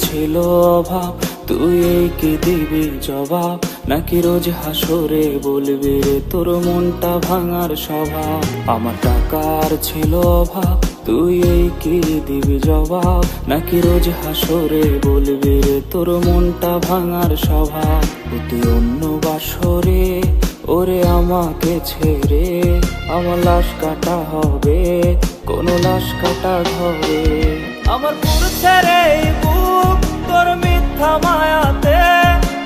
ছিল অভাব, তুই এই কি দিবি জবাব? নাকি রোজ হাসরে বলবি রে তোর মনটা ভাঙার স্বভাব? আমার টাকার ছিল অভাব, তুই এই কি দিবি জবাব? নাকি রোজ হাসরে বলবি রে তোর মনটা ভাঙার স্বভাব? তুই অন্য বাসরে ওরে আমাকে ছেড়ে আমার লাশ কাটা হবে, কোন লাশ কাটা ঘরে। আমার পুরছে রে বুক তোর মিথ্যা মায়াতে,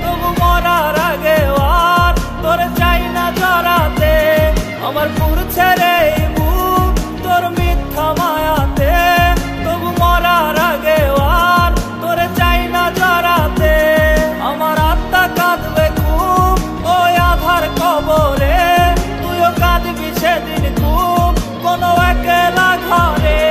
তবু মরার আগে আর তোর চাই না জড়াতে। আমার পুরছে রে বুক তোর মিথ্যা মায়াতে, তবু মরার আগে আর তোর চাই না জড়াতে। আমার আত্মা কাঁদবে খুব ওই আধার কবরে, তুইও কাঁদবি সেদিন খুব কোনো একলা ঘরে।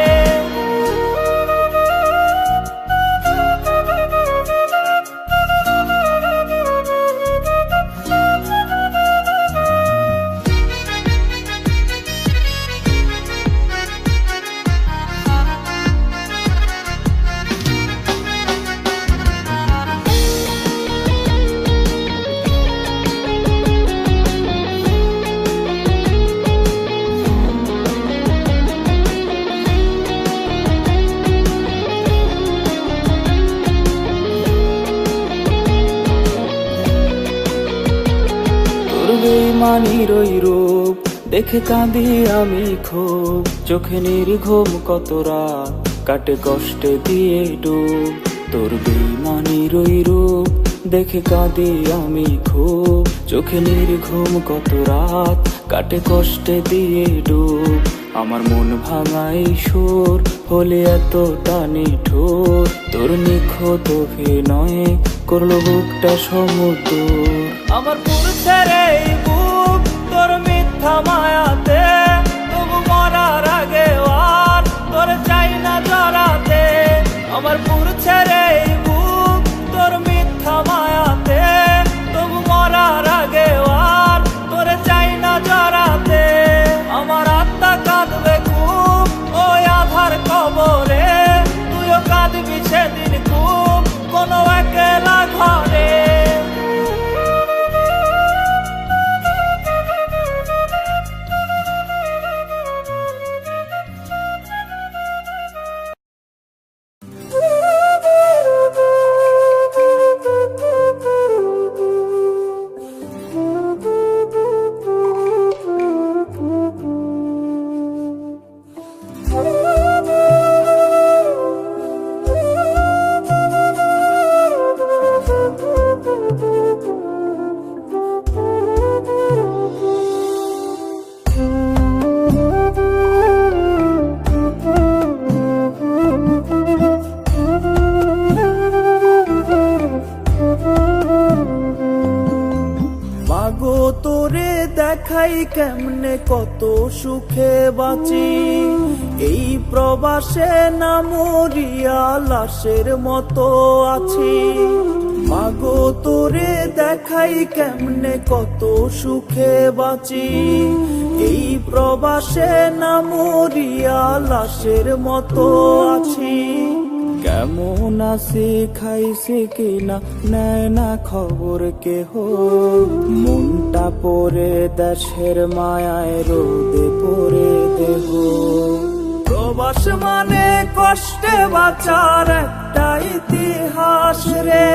বেইমানির ওই রূপ দেখে কাঁদি আমি খুব, চোখে নির্ঘুম কত রাত কাটে কষ্টে দিয়ে ডুব। তোর বেইমানির ওই রূপ দেখে কাঁদি আমি খুব, চোখে নির্ঘুম কত রাত কাটে কষ্টে দিয়ে ডুব। আমার মন ভাঙাই সুর হলে এতটা নিঠুর, তোর নিখুঁত অভিনয়ে করলো বুকটা সমুদ্র। আমার পুরছে রে বুক তোর মিথ্যা মায়াতে, তবু মরার আগে আর তোর চাই না জড়াতে। আমার পুরছে রে বুক তোর মিথ্যা মায়াতে, তবু মরার আগে আর তোর চাই না জড়াতে। আমার আত্মা কাঁদবে খুব ওই আধার কবরে, তুইও কাঁদবি সেদিন খুব কোনো একলা ঘরে। মাগো তোরে দেখাই কেমনে কত সুখে বাঁচি, এই প্রবাসে না মরিয়া লাশের মতো আছি। মাগো তোরে দেখাই কেমনে কত সুখে বাঁচি, এই প্রবাসে না মরিয়া লাশের মতো আছি। কেমন আছি খাইছে কিনা নেয় না খবর কেহ, মনটা পড়ে দেশের মায়ায় রোদে পড়ে দেহ। প্রবাস মানে কষ্টে বাঁচার একটা ইতিহাস রে,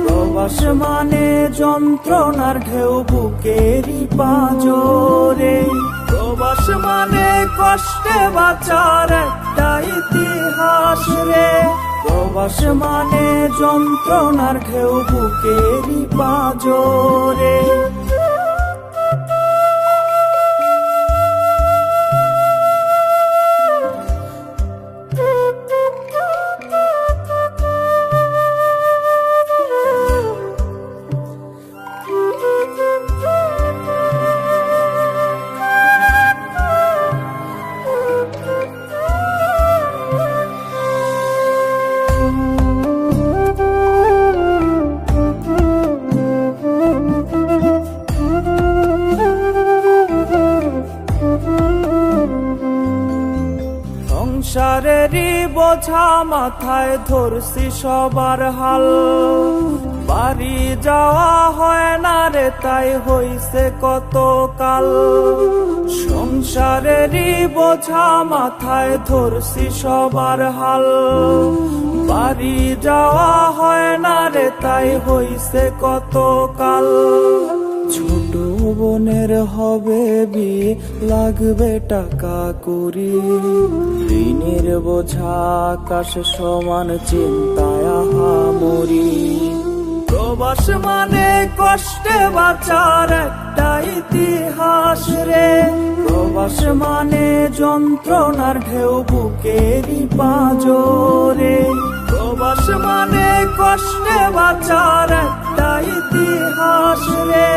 প্রবাস মানে যন্ত্রণার ঢেউ বুকেরই পাঁজরে। প্রবাস মানে কষ্টে বাঁচার একটা ইতিহাস রে, প্রবাস মানে যন্ত্রণার ঢেউ বুকেরই পাঁজরে। সংসারেরই বোঝা মাথায় ধরছি সবার হাল, বাড়ি যাওয়া হয় না রে তাই হইছে কত কাল। সংসারেরই বোঝা মাথায় ধরছি সবার হাল, বাড়ি যাওয়া হয় না রে তাই হইছে কত কাল। ছোট বোনের হবে বিয়ে, লাগবে টাকা করি, ঋণের বোঝা আকাশ সমান চিন্তায় মরি। প্রবাস মানে কষ্টে বাঁচার একটা ইতিহাস রে, প্রবাস মানে যন্ত্রণার ঢেউ বুকেরই পাঁজরে। প্রবাস মানে কষ্টে বাঁচার একটা ইতিহাস রে,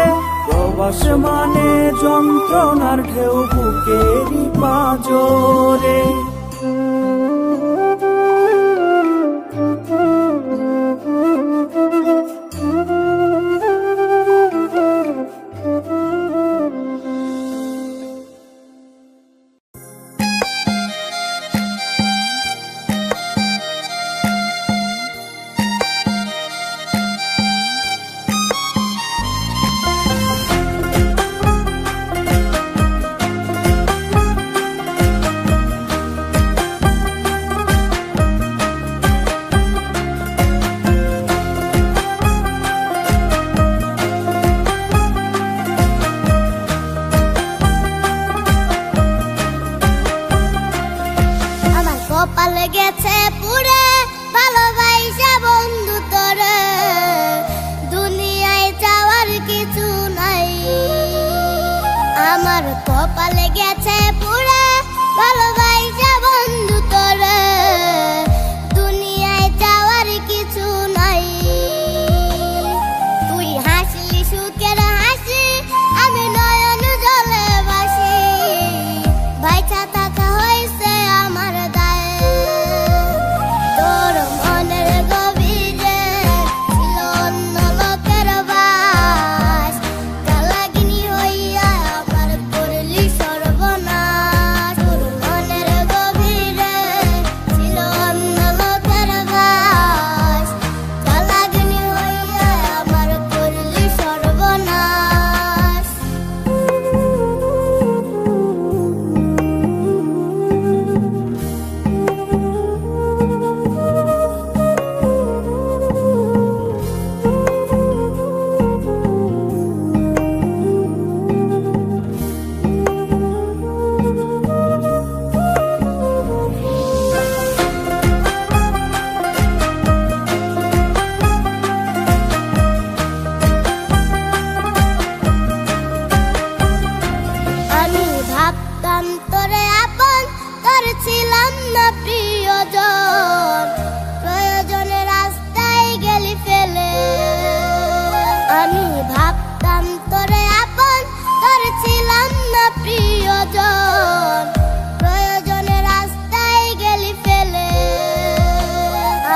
প্রবাস মানে যন্ত্রণার ঢেউ বুকেরই পাঁজরে। কপালে গেছে পুরে ভালোবাসা বন্ধু তোরে, দুনিয়ায় যাওয়ার কিছু নাই। আমার কপালে গেছে পুরে ভালোবাসা বন্ধু তোরে, দুনিয়ায় যাওয়ার কিছু নাই। তুই হাসলি সুখের হাসি, আমি নয়ন জলে বাসি, বাইচা থাকা হয়েছে আমার দায়। তোর মনের গভীরে ছিল অন্য লোকের বাস, কালাগিনী হইয়া আমার করলি সর্বনাশ। তোর মনের গভীরে ছিল অন্য লোকের বাস, কালাগিনী হইয়া আমার করলি সর্বনাশ। আমি ভাবতাম তোরে আপন, তোর ছিলাম না প্রিয়জন, প্রয়োজনে রাস্তায় গেলি ফেলে। আমি ভাবতাম তোরে আপন, তোর ছিলাম না প্রিয়জন, প্রয়োজনে রাস্তায় গেলি ফেলে।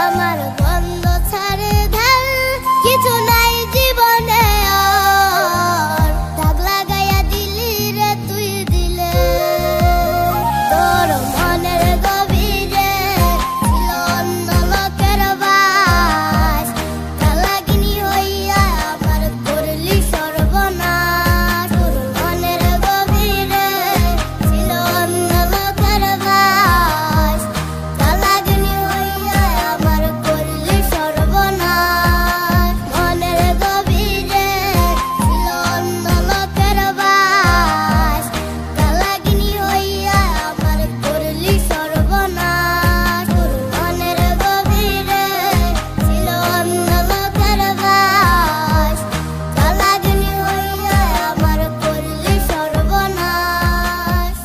আমার বন্ধ ছাড়ে ধার কিছু নাই জীবনে আর, দাগ লাগাইয়া দিলি রে তুই দিলে। তোর মনের গভীরে ছিল অন্য লোকের বাস, কালাগিনী হইয়া আমার করলি সর্বনাশ। তোর মনের গভীরে ছিল অন্য লোকের বাস, কালাগিনী হইয়া আমার করলি সর্বনাশ। মনের গভীরে ছিল অন্য লোকের বাস, কালাগিনী হইয়া আমার করলি সর্বনাশ। তোর মনের গভীরে ছিল অন্য লোকের বাস, কালাগিনী হইয়া আমার করলি সর্বনাশ।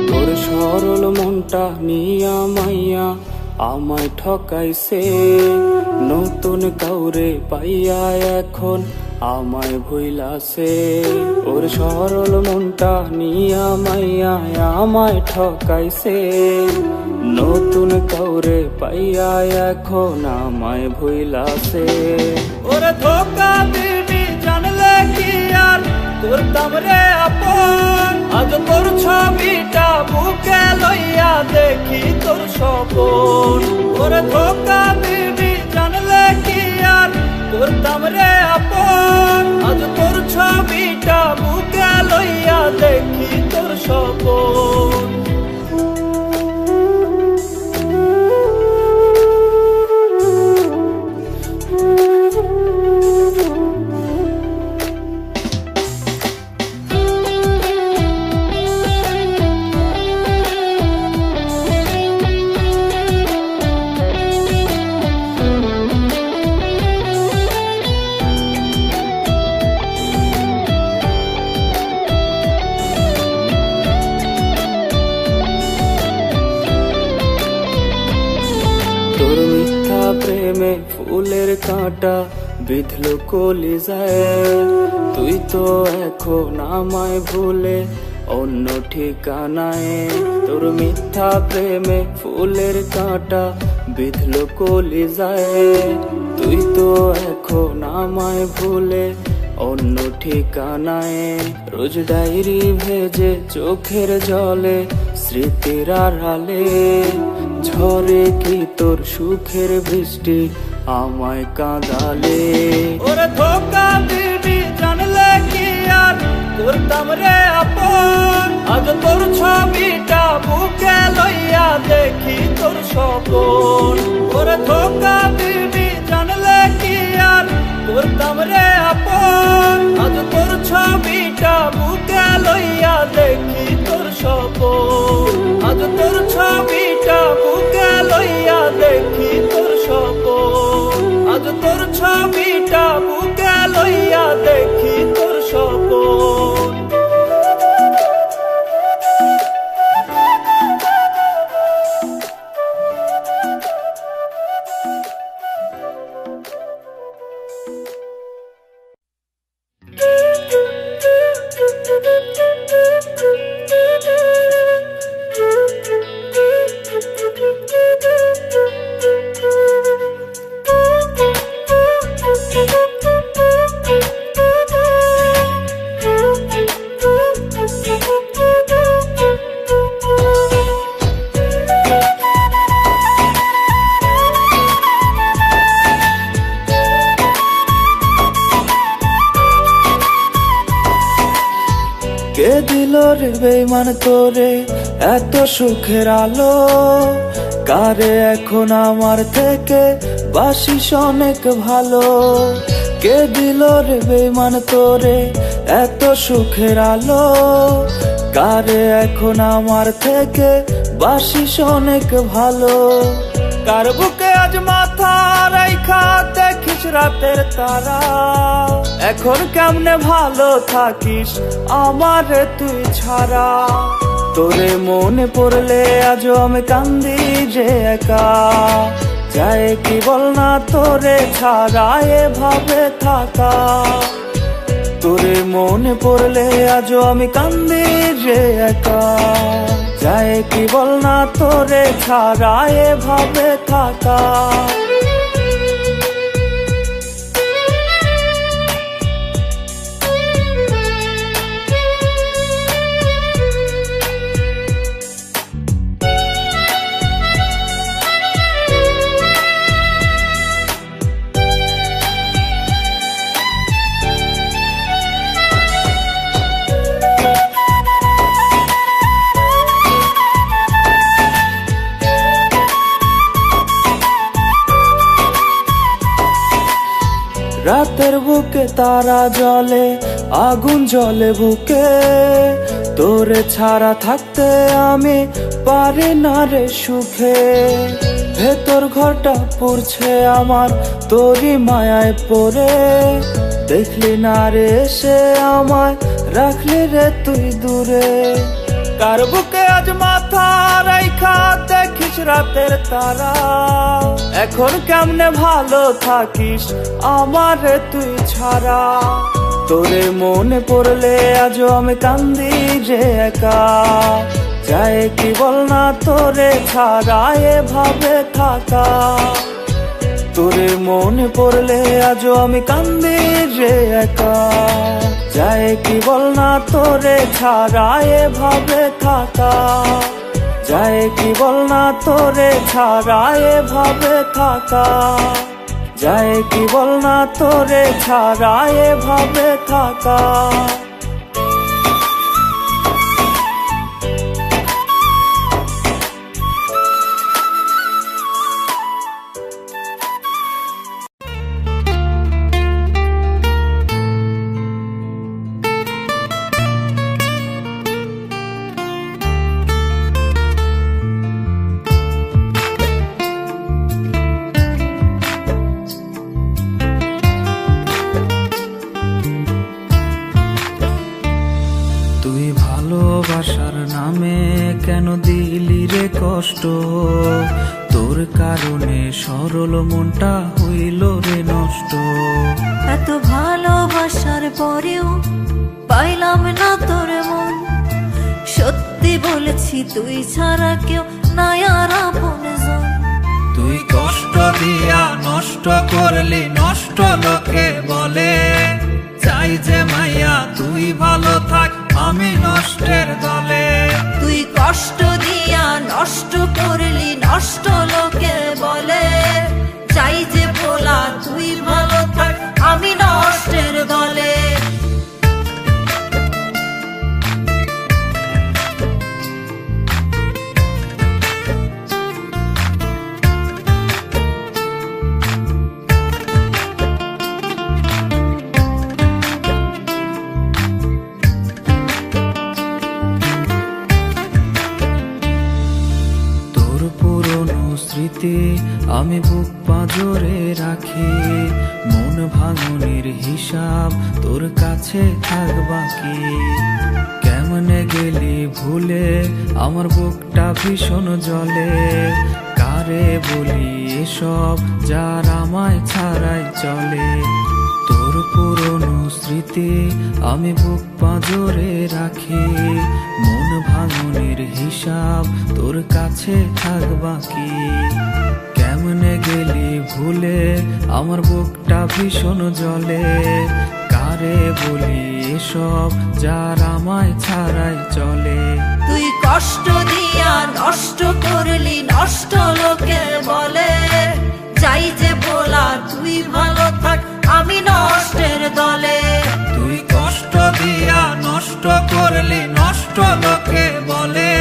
তোর সরল মনটা নিয়া মাইয়া আমায় ঠকাইছে, নতুন কাউরে পাইয়া এখন আমায় ভুইলাছে ওর সরল মনটা নিয়া মাইয়া আমায় ঠকাইছে নতুন কাউরে পাইয়া এখন আমায় ভুইলাছে ওরে ধোকা দিবি জানলে কি আর করতাম রে আপন আজ তোর ছবিটা বুকে লইয়া দেখি তোর স্বপন ওরে ধোকা দিবি জানলে কি আর করতাম রে আপন আজ তোর ছবিটা বুকে লইয়া দেখি তোর স্বপন তোর মিথ্যা প্রেমে ফুলের কাঁটা বিঁধলো কলিজায় তুই তো এখন আমায় ভুলে অন্য ঠিকানায় তোর মিথ্যা প্রেমে ফুলের কাঁটা বিঁধলো কলিজায় তুই তো এখন আমায় ভুলে অন্য ঠিকানায় রোজ ডায়েরি ভেজে চোখের জলে স্মৃতির আড়ালে ঝরে কি তোর সুখের বৃষ্টি আমায় কাঁদালে ওরে ধোকা দিবি জানলে কি আর করতাম রে আপন আজ তোর ছবিটা বুকে লইয়া দেখি তোর স্বপন ওরে ধোকা দিবি জানলে কি আর করতাম রে আপন আজ তোর ছবিটা বুকে লইয়া দেখি তোর স্বপন আজ তোর ছবিটা বুকে লইয়া দেখি তোর স্বপন আজ তোর ছবিটা বুকে লইয়া দেখি তোর স্বপন কে দিল রে বেঈমান তোরে এত সুখের আলো কারে এখন আমার থেকে বাসিস অনেক ভালো কে দিল রে বেঈমান তোরে এত সুখের আলো কারে এখন আমার থেকে বাসিস অনেক ভালো কার বুকে আজ মাথা রাইখা দেখিস রাতের তারা এখন কেমনে ভালো থাকিস আমারে তুই ছাড়া তোরে মনে পড়লে আজও আমি কান্দি যে একা যায় কি বল না তোরে ছাড়া এভাবে থাকা তোরে মনে পড়লে আজও আমি কান্দি যে একা যায় কি বল না তোরে ছাড়া এভাবে থাকা রাতের বুকে তারা জ্বলে আগুন জ্বলে বুকে তোরে ছাড়া থাকতে আমি পারি না রে সুখে ভেতর ঘরটা পুড়ছে আমার তোরই মায়ায় পড়ে দেখলি না রে এসে আমায় রাখলি রে তুই দূরে কার বুকে আজ মাথা রাইখা দেখিস রাতের তারা। এখন কেমনে ভালো থাকিস আমারে তুই ছাড়া। তোরে মনে পড়লে আজও আমি কান্দি যে একা। যায় কি বল না তোরে ছাড়া এভাবে থাকা। তোরে মনে পড়লে আজও আমি কান্দি যে একা। যায় কি বল না তোরে ছাড়া এভাবে থাকা। যায় কি বল না তোরে ছাড়া এভাবে থাকা। যায় কি বল না তোরে ছাড়া এভাবে থাকা। তুই ভালোবাসার নামে কেন দিলি রে কষ্ট? তোর কারণে সরল মনটা হইল রে নষ্ট। এত ভালোবাসার পরেও পাইলাম না তোর মন। সত্যি বলেছি তুই ছাড়া কেউ নাই আর আপনজন। তুই কষ্ট দিয়া নষ্ট করলি নষ্ট লোকে বলে। চাই যে মাইয়া তুই ভালো থাক আমি নষ্টের দলে। তুই কষ্ট দিয়া নষ্ট করলি নষ্ট লোকে বলে। চাই যে ভোলা তুই ভালো থাক আমি নষ্টের দলে। স্মৃতি আমি বুক পাঁজরে রাখি। মন ভাঙনের হিসাব তোর কাছে থাক বাকি। কেমনে গেলি ভুলে আমার বুকটা ভীষণ জ্বলে। কারে বলি এসব যার আমায় ছাড়াই চলে। তোর পুরনো স্মৃতি আমি বুক পাঁজরে রাখি। মন ভাঙনের হিসাব তোর কাছে থাক বাকি। কেমনে গেলি ভুলে আমার বুকটা ভীষণ জ্বলে। কারে বলি এসব যার আমায় ছাড়াই চলে। তুই কষ্ট দিয়া নষ্ট করলি নষ্ট লোকে বলে। চাই যে বলা তুই ভালো থাক আমি নষ্টের দলে। তুই কষ্ট দিয়া নষ্ট করলি নষ্ট লোকে বলে।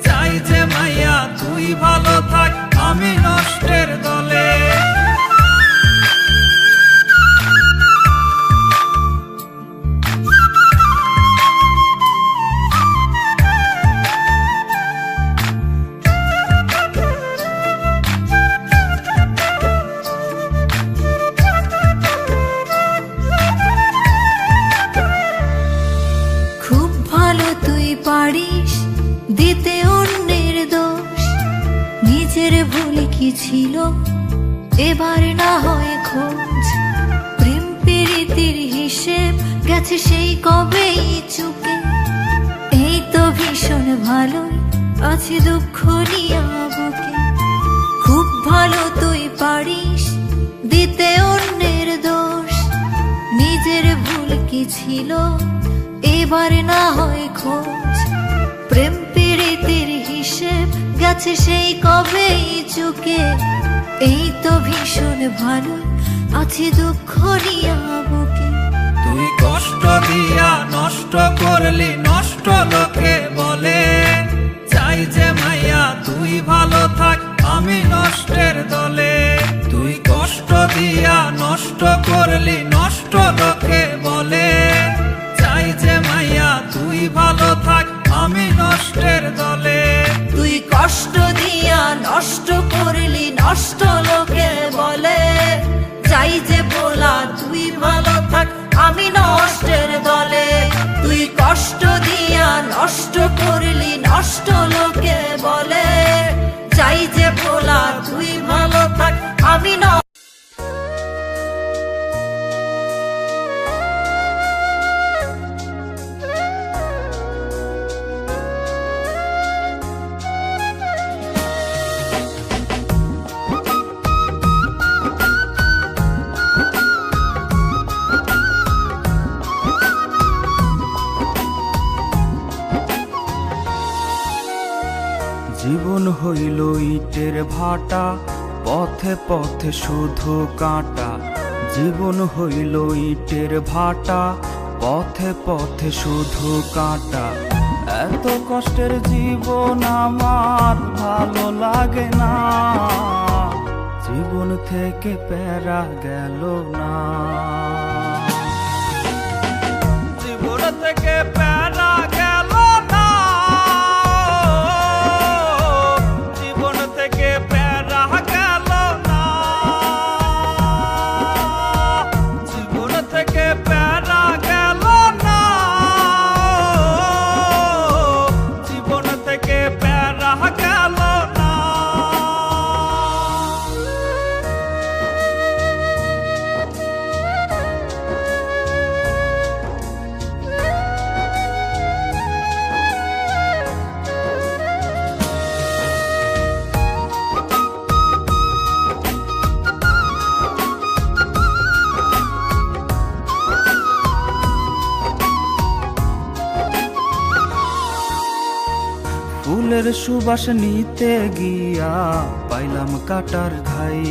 চাই যে মাইয়া তুই ভালো থাক আমি নষ্টের দলে। খুব ভালো তুই পারিস দিতে অন্যের দোষ। নিজের ভুল কি ছিল এবার না হয় খোঁজ। প্রেম প্রীতির হিসেব গেছে সেই কবেই চুকে। এই তো ভীষণ ভালোই আছে দুঃখ নিয়া বুকে। খুব ভালো তুই পারিস দিতে অন্যের দোষ। নিজের ভুল কি ছিল এবার না হয় খোঁজ। প্রেম প্রীতির হিসেব গেছে সেই কবেই চুকে। এই তো ভীষণ ভালো আছে দুঃখ নিয়া বুকে। তুই কষ্ট দিয়া নষ্ট করলি নষ্ট লোকে বলে। চাই যে মাইয়া তুই ভালো থাক আমি নষ্টের দলে। তুই কষ্ট দিয়া নষ্ট করলি নষ্ট লোকে বলে। চাই যে মাইয়া তুই ভালো থাক আমি নষ্টের দলে। তুই কষ্ট দিয়া নষ্ট করলি নষ্ট লোকে বলে। চাই যে বলা তুই ভালো থাক আমি নষ্টের দলে। তুই কষ্ট দিয়া নষ্ট করলি হইল ইটের ভাটা, পথে পথে শুধু কাঁটা। জীবন হইল ইটের ভাটা, পথে পথে শুধু কাঁটা। এত কষ্টের জীবন আমার ভালো লাগে না, জীবন থেকে প্যারা গেল না। জীবন থেকে প্যারা গেল না, জীবন থেকে প্যারা গেল না, জীবন থেকে প্যারা গেল না, জীবন থেকে প্যারা গেল না। ফুলের সুবাস নিতে গিয়া পাইলাম কাটার ঘাই,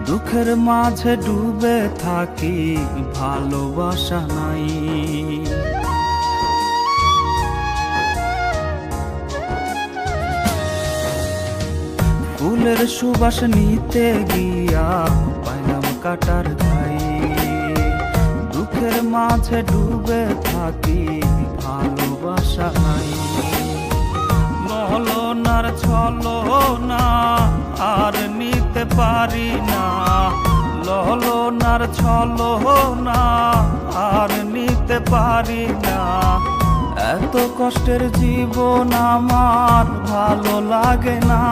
দুঃখের মাঝে ডুবে থাকি ভালোবাসা নাই। ফুলের সুবাস নিতে গিয়া পাইলাম কাটার ঘাই, দুঃখের মাঝে ডুবে থাকি ভালোবাসা নাই। মহলনার ছলো না আর নিতে পারি না, ললনার ছলো না আর নিতে পারি না। এত কষ্টের জীবন আমার ভালো লাগে না,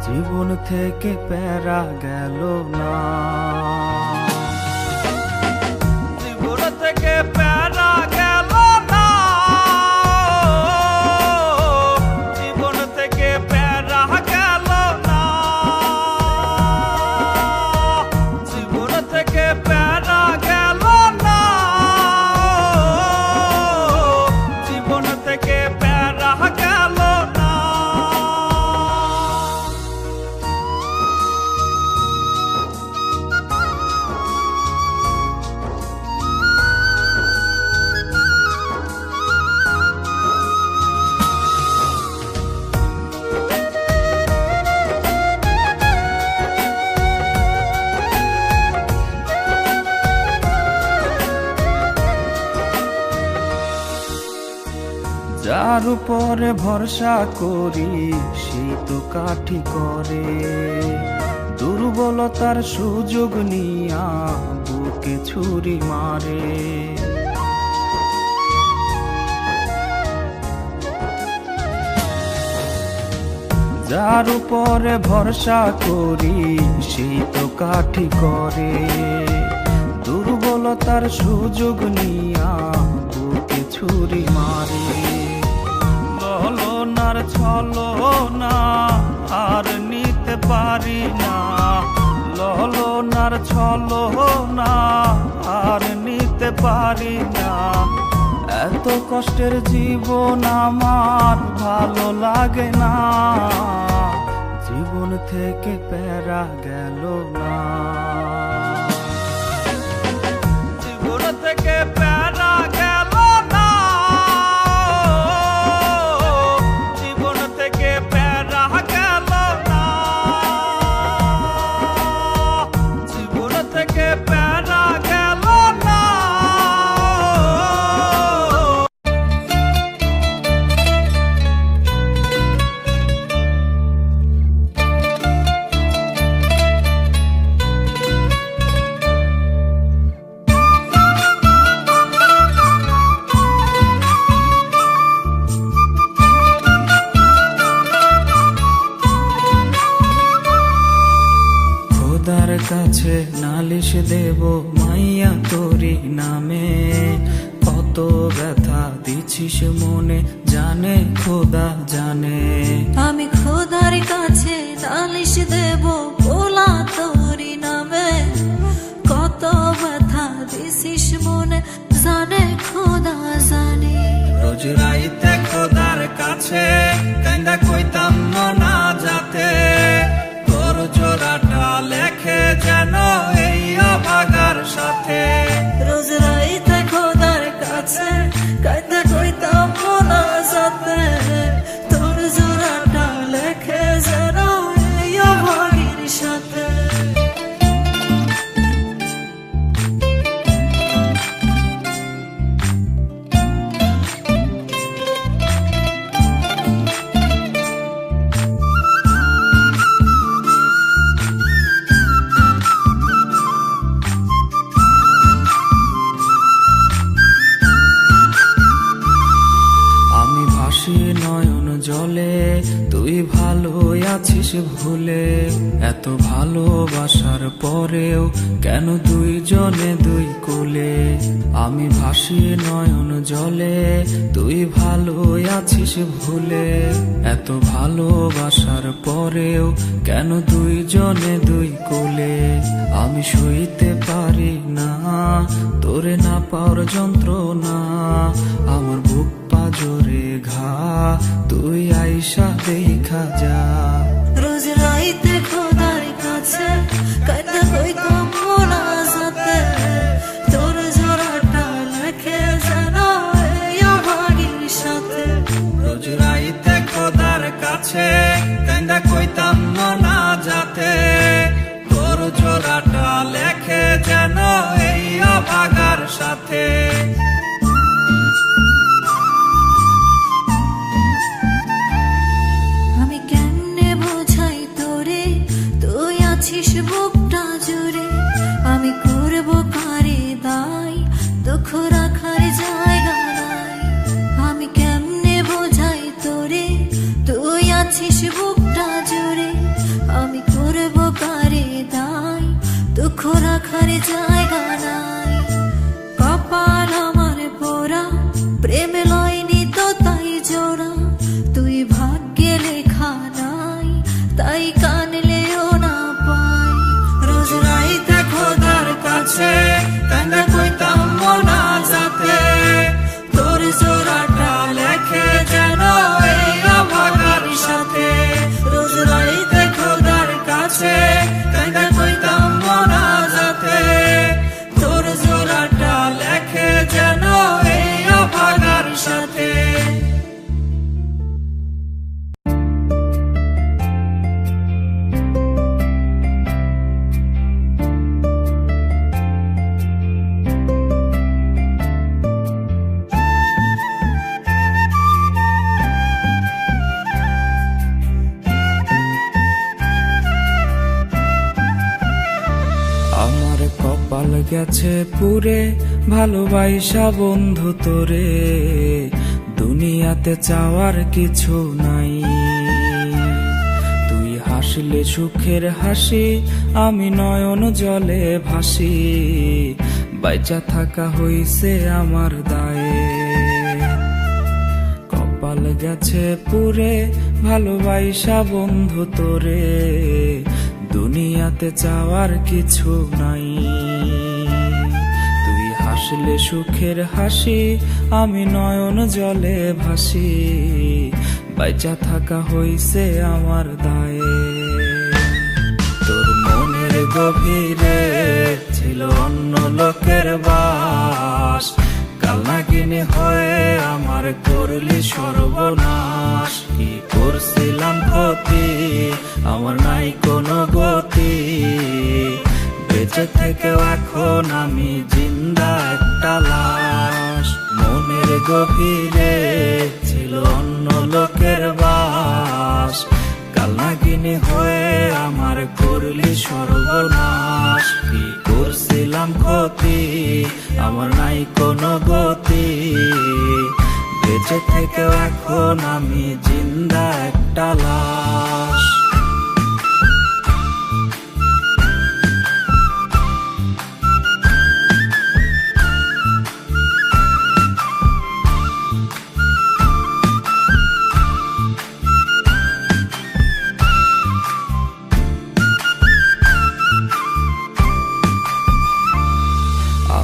জীবন থেকে প্যারা গেল না। জীবন থেকে প্যারা গেল না, জীবন থেকে প্যারা গেল না, জীবন থেকে প্যারা গেল না, জীবন থেকে প্যারা গেল না। যার উপরে ভরসা করি সেই তো কাঠি করে, দুর্বলতার সুযোগ নিয়া বুকে ছুরি মারে। যার উপরে ভরসা করি সেই তো কাঠি করে, দুর্বলতার সুযোগ নিয়া বুকে ছুরি মারে। ললনার ছলো না আর নিতে পারি না, ললনার ছলো না আর নিতে পারি না। এত কষ্টের জীবন আমার ভালো লাগে না, জীবন থেকে প্যারা গেল না। জীবন থেকে প্যারা গেল না, জীবন থেকে প্যারা গেল না, জীবন থেকে প্যারা গেল না। খোদার কাছে নালিশ দেব মাইয়া তোরি নামে, কত ব্যথা দিছিস মনে জানে খোদা জানে। আমি খোদার কাছে নালিশ দেব পোলা তোরি নামে, কত ব্যথা দিছিস মনে জানে খোদা জানে। রোজ রাইতে খোদার কাছে কান্দা কইতাম না যাতে তোর জোড়াটা লেখে যেন এই অভাগার সাথে। রোজ রাইতে খোদার কাছে কাইন্দা কইতাম না যাতে তোর জোড়াটা লেখে যেন এই অভাগীর সাথে। আমি ভাসি নয়ন জলে, তুই ভালো আছিস ভুলে। এত ভালোবাসার পরেও কেন দুইজনে দুই কুলে। আমি ভাসি নয়ন জলে, তুই ভালো আছিস ভুলে। এত ভালোবাসার পরেও কেন দুইজনে দুই কুলে। আমি সইতে পারি না তোরে না পাওয়ার যন্ত্রণা। আমার বুক পাজরে ঘা, তুই আইসা দেখা যা। রোজ রাইতে খোদার কাছে কাইন্দা কইতাম না যাতে তোর জোড়াটা লেখে যেন এই অভাগীর সাথে। রোজ রাইতে খোদার কাছে কান্দা কইতাম না যাতে তোর জোড়াটা লেখে যেন এই অভাগার সাথে। আমি কেমনে বোঝাই তোরে তুই আছিস বুকটা জুড়ে। আমি করব কারে দায় দুঃখ রাখার জায়গা নাই। আমি কেমনে বোঝাই তোরে তুই আছিস বুকটা জুড়ে। আমি করব কারে দায় দুঃখ রাখার জায়গা নাই। কপাল আমার পোড়া প্রেম লয়নি তো তাই জোড়া। তুই ভাগ্যে লেখা নাই তাই কানলেও না পাই। রোজ রাইতে খোদার কাছে কান্দা কইতাম না যাতে তোর জোড়াটা লেখে যেন এই অভাগার সাথে। রোজ রাইতে খোদার কাছে কান্দা কইতাম না যাতে তোর জোড়াটা লেখে যেন এই অভাগার সাথে। আমার কপাল গেছে পুরে, ভালোবাসা বন্ধু তোরে। দুনিয়াতে চাওয়ার কিছু নাই, তুই হাসলে সুখের হাসি, আমি নয়ন জলে ভাসি। বাইচা থাকা হইছে আমার দায়ে। কপাল গেছে পুরে, ভালোবাসা বন্ধু তোরে। দুনিয়াতে চাওয়ার কিছু নাই, তুই হাসলে সুখের হাসি, আমি নয়ন জলে ভাসি। বাইচা থাকা হইছে আমার দায়ে। তোর মনের গভীরে ছিল অন্য লোকের বাস, কালনাগিনী হয়ে আমার করলি সর্বনাশ। কি করছিলাম ক্ষতি, আমার নাই কোনো গতি। বেঁচে থেকেও এখন আমি জিন্দা একটা লাশ। মনের গভীরে ছিল অন্য লোকের বাস, কালনাগিনী হয়ে আমার করলি সর্বনাশ। কি করছিলাম ক্ষতি, আমার নাই কোনো গতি। বেঁচে থেকেও এখন আমি জিন্দা একটা লাশ।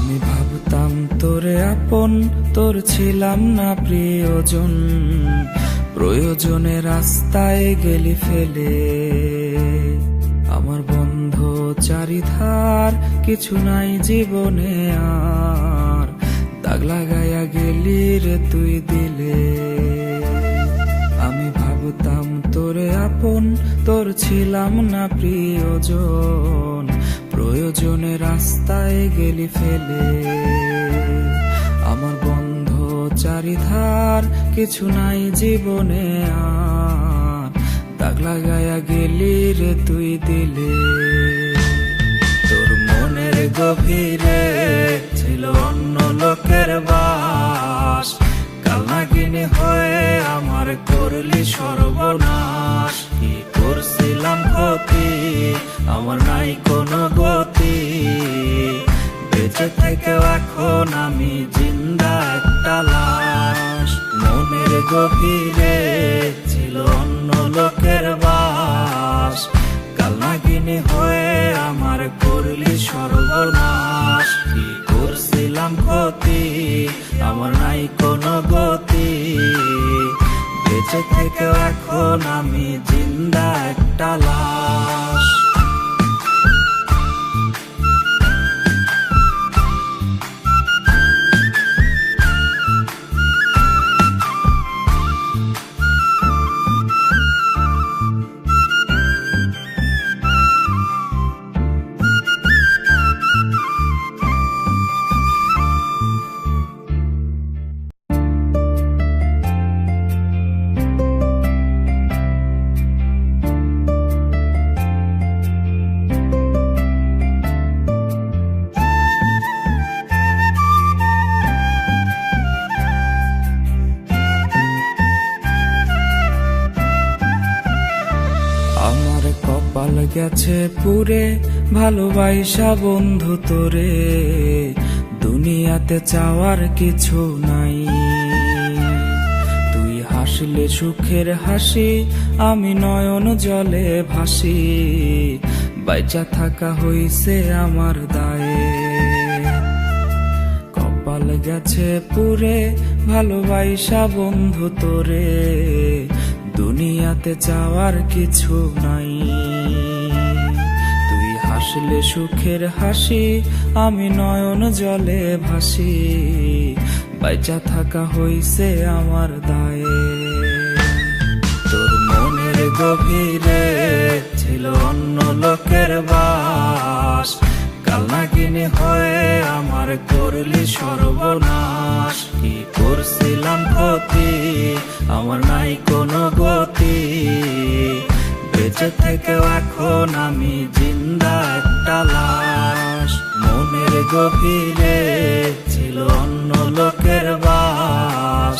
আমি ভাবতাম তোরে আপন, তোর ছিলাম না প্রিয়জন, প্রয়োজনে রাস্তায় গেলি ফেলে। আমার বন্ধ চারিধার, কিছু নাই জীবনে আর, দাগ লাগাইয়া গেলি রে তুই দিলে। আমি ভাবতাম তোরে আপন, তোর ছিলাম না প্রিয়জন, প্রয়োজনে রাস্তায় গেলি ফেলে। আমার বন্ধ চারিধার, কিছু নাই জীবনে আর, দাগ লাগাইয়া গেলি রে তুই দিলে। তোর মনের গভীরে ছিল অন্য লোকের বাস, কালনাগিনী হয়ে আমার করলি সর্বনাশ। কি করছিলাম ক্ষতি, আমার নাই কোনো গতি, বেঁচে থেকেও এখন আমি জিন্দা একটা লাশ। মনের গভীরে ছিল অন্য লোকের বাস, কালনাগিনী হয়ে আমার করলি সর্বনাশ। কি করছিলাম ক্ষতি, আমার নাই কোনো গতি, বেঁচে থেকেও এখন আমি জিন্দা একটা লাশ। আমার কপাল গেছে পুরে, ভালোবাসা বন্ধু তোরে, দুনিয়াতে চাওয়ার কিছু নাই। তুই হাসলে সুখের হাসি, আমি নয়ন জলে ভাসি, বাইচা থাকা হইছে আমার দায়ে। কপাল গেছে পুরে, ভালোবাসা বন্ধু তোরে, দুনিয়াতে চাওয়ার কিছু নাই। তুই হাসলে সুখের হাসি, আমি নয়ন জলে ভাসি, বাইচা থাকা হইছে আমার দায়ে। তোর মনের গভীরে ছিল অন্য লোকের বাস, কালনাগিনী হয়ে আমার করলি সর্বনাশ। কি করছিলাম ক্ষতি, আমার নাই কোনো গতি, বেঁচে থেকেও এখন আমি জিন্দা একটা লাশ। মনের গভীরে ছিল অন্য লোকের বাস,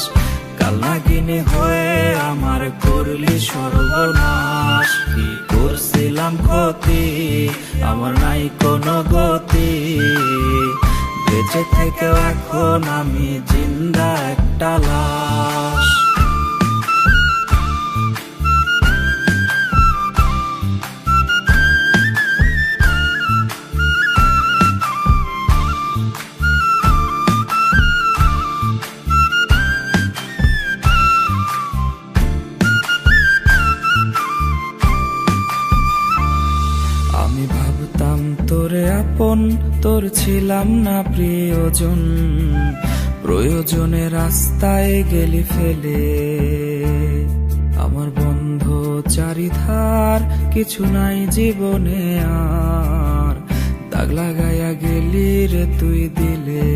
কালনাগিনী হয়ে আমার করলি সর্বনাশ। কি করছিলাম ক্ষতি, আমার নাই কোনো গতি, বেঁচে থেকেও এখন আমি জিন্দা একটা লাশ। আমি ভাবতাম তোরে আপন, তোর ছিলাম না প্রিয়জন, প্রয়োজনে রাস্তায় গেলি ফেলে। আমার বন্ধ চারিধার, কিছু নাই জীবনে আর, দাগ লাগাইয়া গেলি রে তুই দিলে।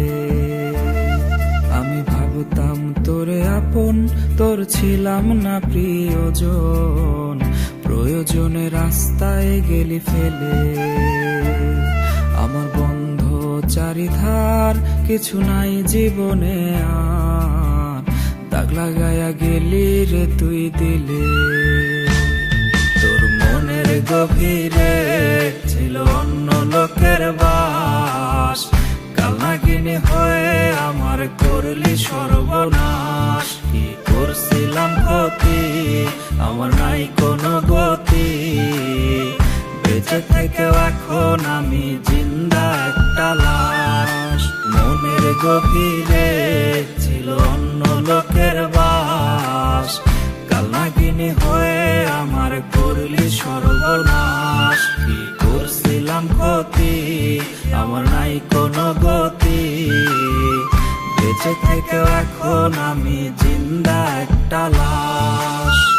আমি ভাবতাম তোরে আপন, তোর ছিলাম না প্রিয়জন, প্রয়োজনে রাস্তায় গেলি ফেলে। আমার বন্ধ চারিধার, কিছু নাই জীবনে আর, দাগ লাগাইয়া গেলি রে তুই দিলে। তোর মনের গভীরে ছিল অন্য লোকের বাস, কালনাগিনী হয়ে আমার করলি সর্বনাশ। কি করছিলাম ক্ষতি, আমার নাই কোনো গতি, বেঁচে থেকেও এখন আমি জিন্দা একটা লাশ। গভীরে ছিল অন্য লোকের বাস, কাল নাগিনী হয়ে আমার করলি সর্বনাশ। কি করছিলাম ক্ষতি, আমার নাই কোনো গতি, বেঁচে থেকে এখন আমি জিন্দা একটা লাশ।